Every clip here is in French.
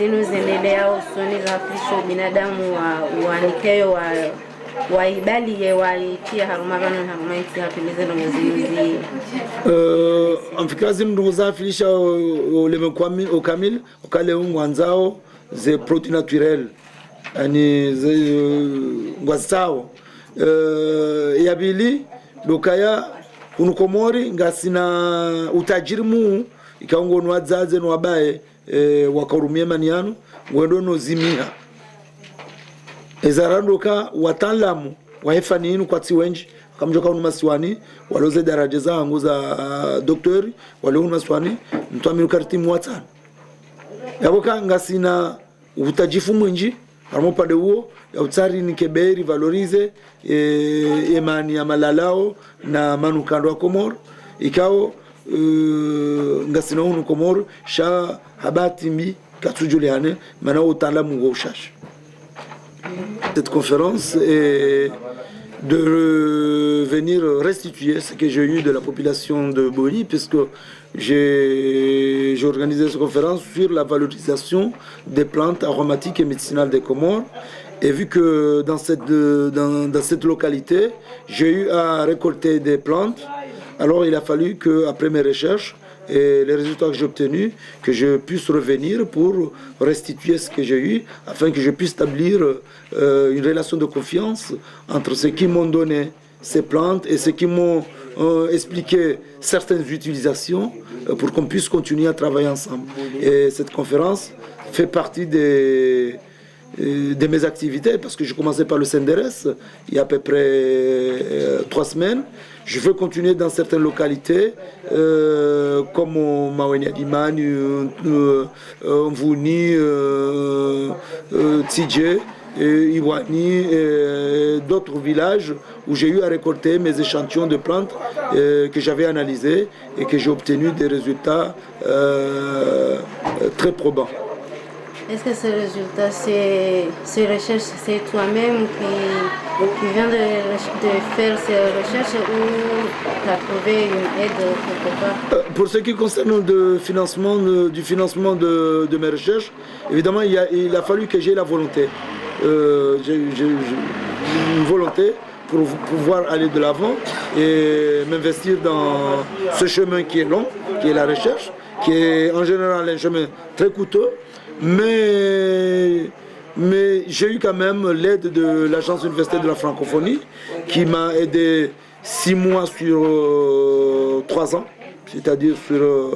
zenu zinaendelea usoni za afisho binadamu wa nikeo wa ibali ye waitia harumabano harumaiti hatulize no mzizi amfikazi mndu zafilisha ulemekwami ukamil ukale ngwanzao ze produits naturels ani ze ngwazao yabili dokaya unukomori ngasina utajiri mu ikaongo nwazaze nwabaye wakarumia maniano ngwendo no zimia ezarandoka wataalamu wahefani inu kwa tiwenji kamjoka unumasiwani waloze daraja zangu za doktori wale unumasiwani mtuamiru karitimu watano yaboka ngasina utajifu mwinji harimo pade huo ya utari nikeberi valorize emani ya malalao na manukando wa Komoro ikao ngasina unu Komoro sha habati mi katsujuliane mana utaalamu wa ushashi. Cette conférence est de venir restituer ce que j'ai eu de la population de Boni, puisque j'ai organisé cette conférence sur la valorisation des plantes aromatiques et médicinales des Comores. Et vu que dans cette localité, j'ai eu à récolter des plantes, alors il a fallu qu'après mes recherches, et les résultats que j'ai obtenus, que je puisse revenir pour restituer ce que j'ai eu, afin que je puisse établir une relation de confiance entre ceux qui m'ont donné ces plantes et ceux qui m'ont expliqué certaines utilisations pour qu'on puisse continuer à travailler ensemble. Et cette conférence fait partie de mes activités, parce que j'ai commencé par le CNDRS il y a à peu près 3 semaines. Je veux continuer dans certaines localités comme Maweni Adimani, Mvouni, Tidje, Iwani et d'autres villages où j'ai eu à récolter mes échantillons de plantes que j'avais analysés et que j'ai obtenu des résultats très probants. Est-ce que ces résultats, ces recherches, c'est toi-même qui viens de faire ces recherches ou tu as trouvé une aide quelque part? Pour ce qui concerne du financement de mes recherches, évidemment, il a fallu que j'ai la volonté. J'ai une volonté pour pouvoir aller de l'avant et m'investir dans ce chemin qui est long, qui est la recherche, qui est en général un chemin très coûteux. Mais j'ai eu quand même l'aide de l'Agence universitaire de la francophonie qui m'a aidé 6 mois sur 3 ans, c'est-à-dire sur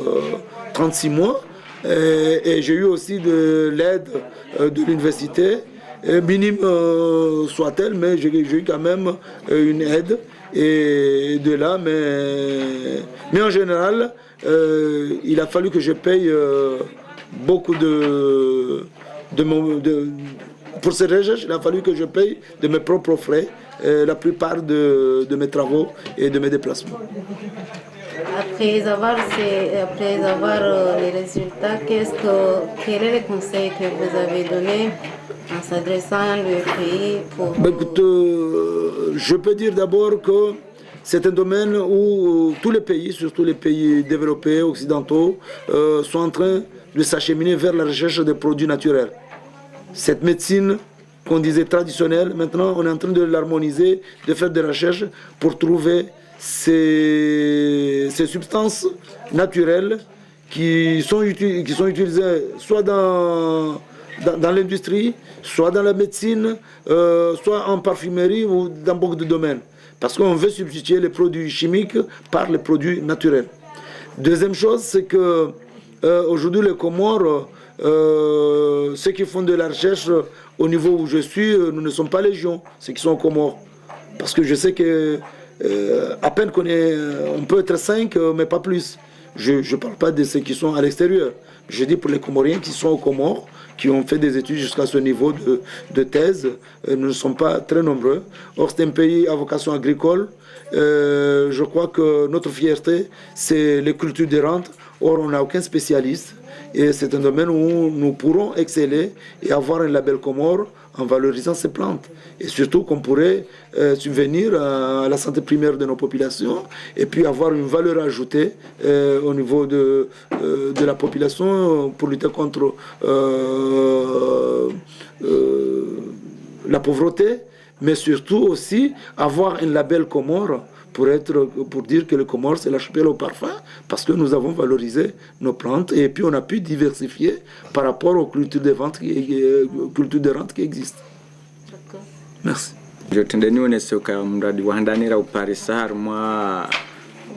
36 mois. Et j'ai eu aussi de l'aide de l'université, minime soit-elle, mais j'ai eu quand même une aide. Et de là, mais en général, il a fallu que je paye beaucoup pour ces recherches, il a fallu que je paye de mes propres frais la plupart de mes travaux et de mes déplacements. Après avoir les résultats, quel est le conseil que vous avez donné en s'adressant au pays pour... Écoute, je peux dire d'abord que c'est un domaine où tous les pays, surtout les pays développés, occidentaux, sont en train de s'acheminer vers la recherche des produits naturels. Cette médecine qu'on disait traditionnelle, maintenant on est en train de l'harmoniser, de faire des recherches pour trouver ces substances naturelles qui sont utilisées soit dans l'industrie, soit dans la médecine, soit en parfumerie ou dans beaucoup de domaines. Parce qu'on veut substituer les produits chimiques par les produits naturels. Deuxième chose, c'est que aujourd'hui les Comores, ceux qui font de la recherche au niveau où je suis, nous ne sommes pas légion, ceux qui sont aux Comores. Parce que je sais que à peine on peut être 5, mais pas plus. Je ne parle pas de ceux qui sont à l'extérieur. Je dis pour les Comoriens qui sont aux Comores, qui ont fait des études jusqu'à ce niveau de thèse, nous ne sommes pas très nombreux. Or, c'est un pays à vocation agricole. Je crois que notre fierté, c'est les cultures de rente. Or, on n'a aucun spécialiste. Et c'est un domaine où nous pourrons exceller et avoir un label Comore en valorisant ces plantes. Et surtout qu'on pourrait subvenir à la santé primaire de nos populations et puis avoir une valeur ajoutée au niveau de la population pour lutter contre pauvreté, mais surtout aussi avoir un label Comore pour dire que le Comore c'est l'archipel au parfum, parce que nous avons valorisé nos plantes et puis on a pu diversifier par rapport aux cultures de rente qui existent. Merci. Jotendeni onesoka mradi wa handanira uparisa harumwa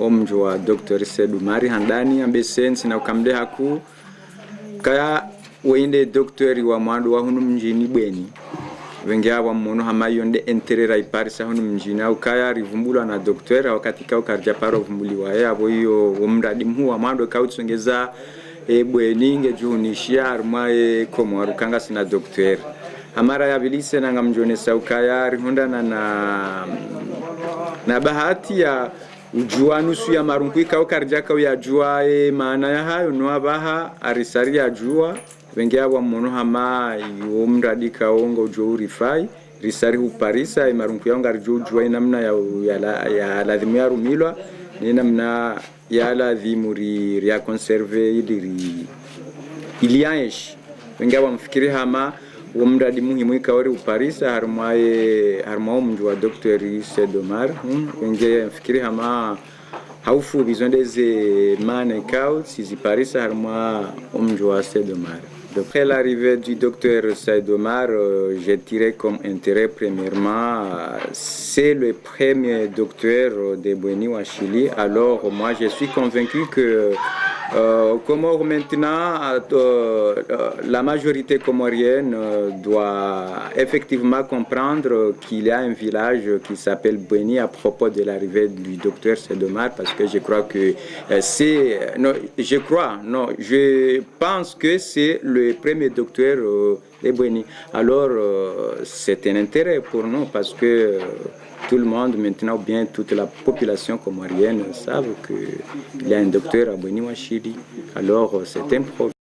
omji wa Dr. Seydou Mari handani ambesensi na ukamde haku kaya wende doktori wa mwadu wa hunu mjini Bweni wengi hawa mmono hamayonde enterera iparisa hunu mjini au kaya rivumbulwa na doktori wakati kao karjaparo vumbuliwa abo hiyo mradi mhu wa mwadu kautsongeza Bweni ngejuhunishia harumwa Komoro kanga sina doktori amara ya bilise na ngamjone saukaya rihondana na bahati ya ujua nusu ya marunku ikao karjaka ya jua maana ya hayo no abaha arisari ya jua wengi abo mmono hama yo mradi kaongo ujua urifai risari uparisa marunku ya ngarjo jua namna ya ladhimu ya rumilwa ni namna ya ladhimu ya conserve iliaesh wengi abo mfikiri hama umradi muhimu ikaori uparisa harumwa mji wa Dr. Seydou Mari wenge mfikiri hama haufu bizondeze mane kao sizi parisa harumwa mji wa Seydou Mari. Après l'arrivée du Dr. Seydou Mari, j'ai tiré comme intérêt premièrement, c'est le premier docteur de Bweni au Chili. Alors moi je suis convaincu que Comore maintenant, la majorité comorienne doit effectivement comprendre qu'il y a un village qui s'appelle Bweni à propos de l'arrivée du docteur Seydou Mari, parce que je crois que je pense que c'est le premier docteur de Bweni. Alors c'est un intérêt pour nous parce que tout le monde maintenant, ou bien toute la population comorienne savent qu'il y a un docteur à Bweni au Chili. Alors c'est un problème.